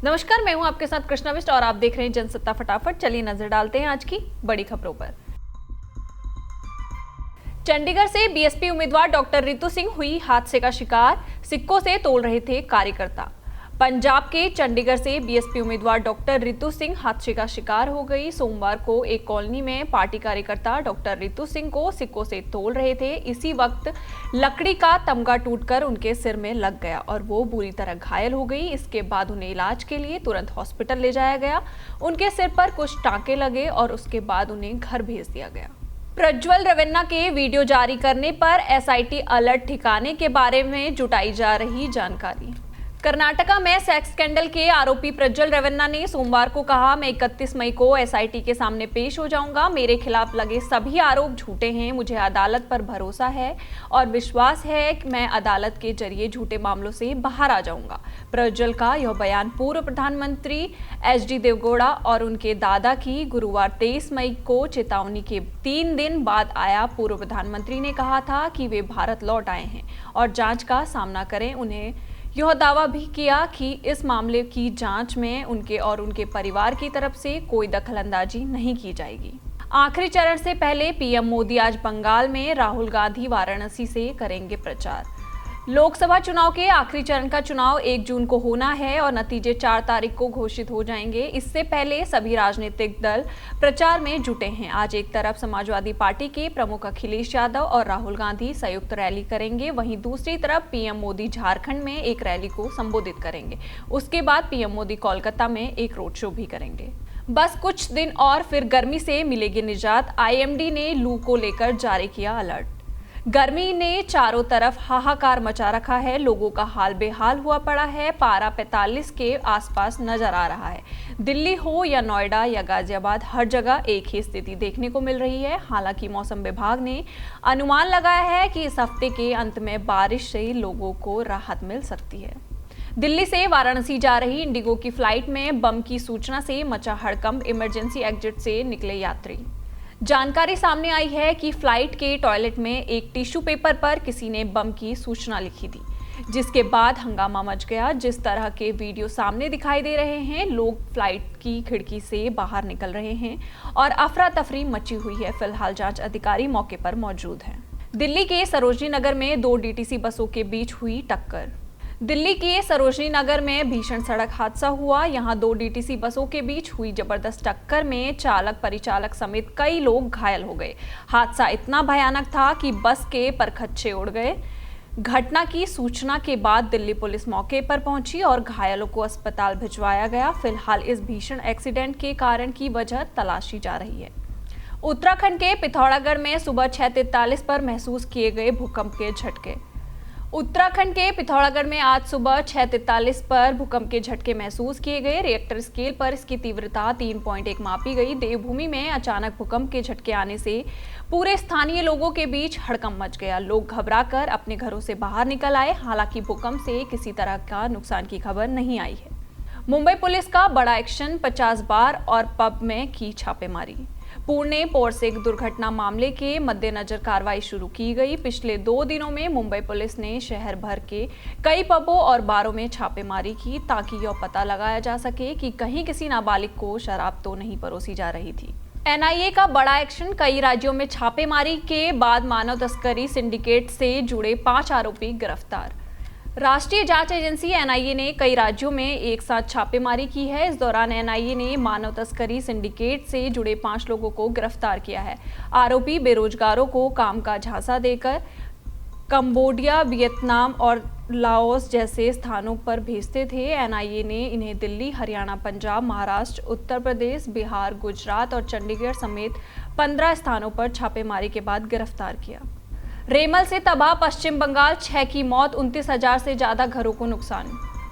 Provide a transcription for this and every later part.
नमस्कार, मैं हूं आपके साथ कृष्णा बिष्ट और आप देख रहे हैं जनसत्ता फटाफट। चलिए नजर डालते हैं आज की बड़ी खबरों पर। चंडीगढ़ से बीएसपी उम्मीदवार डॉक्टर रितु सिंह हुई हादसे का शिकार, सिक्कों से तोल रहे थे कार्यकर्ता। पंजाब के चंडीगढ़ से बीएसपी उम्मीदवार डॉक्टर रितु सिंह हादसे का शिकार हो गई। सोमवार को एक कॉलोनी में पार्टी कार्यकर्ता डॉक्टर रितु सिंह को सिक्कों से तोल रहे थे। इसी वक्त लकड़ी का तमगा टूटकर उनके सिर में लग गया और वो बुरी तरह घायल हो गई। इसके बाद उन्हें इलाज के लिए तुरंत हॉस्पिटल ले जाया गया। उनके सिर पर कुछ टांके लगे और उसके बाद उन्हें घर भेज दिया गया। प्रज्वल रवेन्ना के वीडियो जारी करने पर एसआईटी अलर्ट ठिकाने के बारे में जुटाई जा रही जानकारी। कर्नाटका में सेक्स स्कैंडल के आरोपी प्रज्वल रवेन्ना ने सोमवार को कहा, मैं 31 मई को एसआईटी के सामने पेश हो जाऊंगा। मेरे खिलाफ लगे सभी आरोप झूठे हैं। मुझे अदालत पर भरोसा है और विश्वास है कि मैं अदालत के जरिए झूठे मामलों से बाहर आ जाऊंगा। प्रज्वल का यह बयान पूर्व प्रधानमंत्री एचडी देवेगौड़ा और उनके दादा की गुरुवार 23 मई को चेतावनी के 3 दिन बाद आया। पूर्व प्रधानमंत्री ने कहा था कि वे भारत लौट आए हैं और जांच का सामना करें। उन्हें यह दावा भी किया कि इस मामले की जांच में उनके और उनके परिवार की तरफ से कोई दखलंदाजी नहीं की जाएगी। आखिरी चरण से पहले पीएम मोदी आज बंगाल में, राहुल गांधी वाराणसी से करेंगे प्रचार। लोकसभा चुनाव के आखिरी चरण का चुनाव 1 जून को होना है और नतीजे 4 तारीख को घोषित हो जाएंगे। इससे पहले सभी राजनीतिक दल प्रचार में जुटे हैं। आज एक तरफ समाजवादी पार्टी के प्रमुख अखिलेश यादव और राहुल गांधी संयुक्त रैली करेंगे, वहीं दूसरी तरफ पीएम मोदी झारखंड में एक रैली को संबोधित करेंगे। उसके बाद पीएम मोदी कोलकाता में एक रोड शो भी करेंगे। बस कुछ दिन और फिर गर्मी से मिलेगी निजात। आईएमडी ने लू को लेकर जारी किया अलर्ट। गर्मी ने चारों तरफ हाहाकार मचा रखा है। लोगों का हाल बेहाल हुआ पड़ा है। पारा 45 के आसपास नजर आ रहा है। दिल्ली हो या नोएडा या गाजियाबाद, हर जगह एक ही स्थिति देखने को मिल रही है। हालांकि मौसम विभाग ने अनुमान लगाया है कि इस हफ्ते के अंत में बारिश से लोगों को राहत मिल सकती है। दिल्ली से वाराणसी जा रही इंडिगो की फ्लाइट में बम की सूचना से मचा हड़कंप। इमरजेंसी एग्जिट से निकले यात्री। जानकारी सामने आई है कि फ्लाइट के टॉयलेट में एक टिश्यू पेपर पर किसी ने बम की सूचना लिखी थी, जिसके बाद हंगामा मच गया। जिस तरह के वीडियो सामने दिखाई दे रहे हैं, लोग फ्लाइट की खिड़की से बाहर निकल रहे हैं और अफरा तफरी मची हुई है। फिलहाल जांच अधिकारी मौके पर मौजूद हैं। दिल्ली के सरोजनी नगर में 2 डीटीसी बसों के बीच हुई टक्कर। दिल्ली के सरोजनी नगर में भीषण सड़क हादसा हुआ। यहां 2 डीटीसी बसों के बीच हुई जबरदस्त टक्कर में चालक, परिचालक समेत कई लोग घायल हो गए। हादसा इतना भयानक था कि बस के परखच्चे उड़ गए। घटना की सूचना के बाद दिल्ली पुलिस मौके पर पहुंची और घायलों को अस्पताल भिजवाया गया। फिलहाल इस भीषण एक्सीडेंट के कारण की वजह तलाशी जा रही है। उत्तराखंड के पिथौरागढ़ में सुबह 6:43 पर महसूस किए गए भूकंप के झटके। उत्तराखंड के पिथौरागढ़ में आज सुबह 6:43 पर भूकंप के झटके महसूस किए गए। रिएक्टर स्केल पर इसकी तीव्रता 3.1 मापी गई। देवभूमि में अचानक भूकंप के झटके आने से पूरे स्थानीय लोगों के बीच हड़कंप मच गया। लोग घबराकर अपने घरों से बाहर निकल आए। हालांकि भूकंप से किसी तरह का नुकसान की खबर नहीं आई है। मुंबई पुलिस का बड़ा एक्शन, 50 बार और पब में की छापेमारी। पुणे पोरसेग दुर्घटना मामले के मद्देनजर कार्रवाई शुरू की गई। पिछले 2 दिनों में मुंबई पुलिस ने शहर भर के कई पबों और बारों में छापेमारी की, ताकि यह पता लगाया जा सके कि कहीं किसी नाबालिग को शराब तो नहीं परोसी जा रही थी। एनआईए का बड़ा एक्शन, कई राज्यों में छापेमारी के बाद मानव तस्करी सिंडिकेट से जुड़े 5 आरोपी गिरफ्तार। राष्ट्रीय जांच एजेंसी एनआईए ने कई राज्यों में एक साथ छापेमारी की है। इस दौरान एनआईए ने मानव तस्करी सिंडिकेट से जुड़े 5 लोगों को गिरफ्तार किया है। आरोपी बेरोजगारों को काम का झांसा देकर कंबोडिया, वियतनाम और लाओस जैसे स्थानों पर भेजते थे। एनआईए ने इन्हें दिल्ली, हरियाणा, पंजाब, महाराष्ट्र, उत्तर प्रदेश, बिहार, गुजरात और चंडीगढ़ समेत 15 स्थानों पर छापेमारी के बाद गिरफ्तार किया। रेमल से तबाह पश्चिम बंगाल, 6 की मौत, 29,000 से ज्यादा घरों को नुकसान।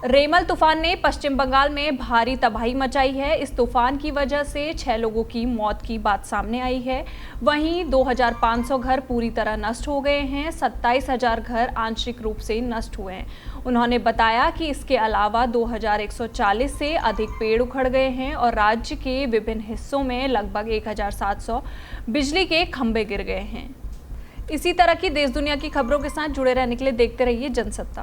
रेमल तूफान ने पश्चिम बंगाल में भारी तबाही मचाई है। इस तूफान की वजह से 6 लोगों की मौत की बात सामने आई है। वहीं 2,500 घर पूरी तरह नष्ट हो गए हैं। 27,000 घर आंशिक रूप से नष्ट हुए हैं। उन्होंने बताया कि इसके अलावा 2,140 से अधिक पेड़ उखड़ गए हैं और राज्य के विभिन्न हिस्सों में लगभग 1,700 बिजली के खंभे गिर गए हैं। इसी तरह की देश दुनिया की खबरों के साथ जुड़े रहने के लिए देखते रहिए जनसत्ता।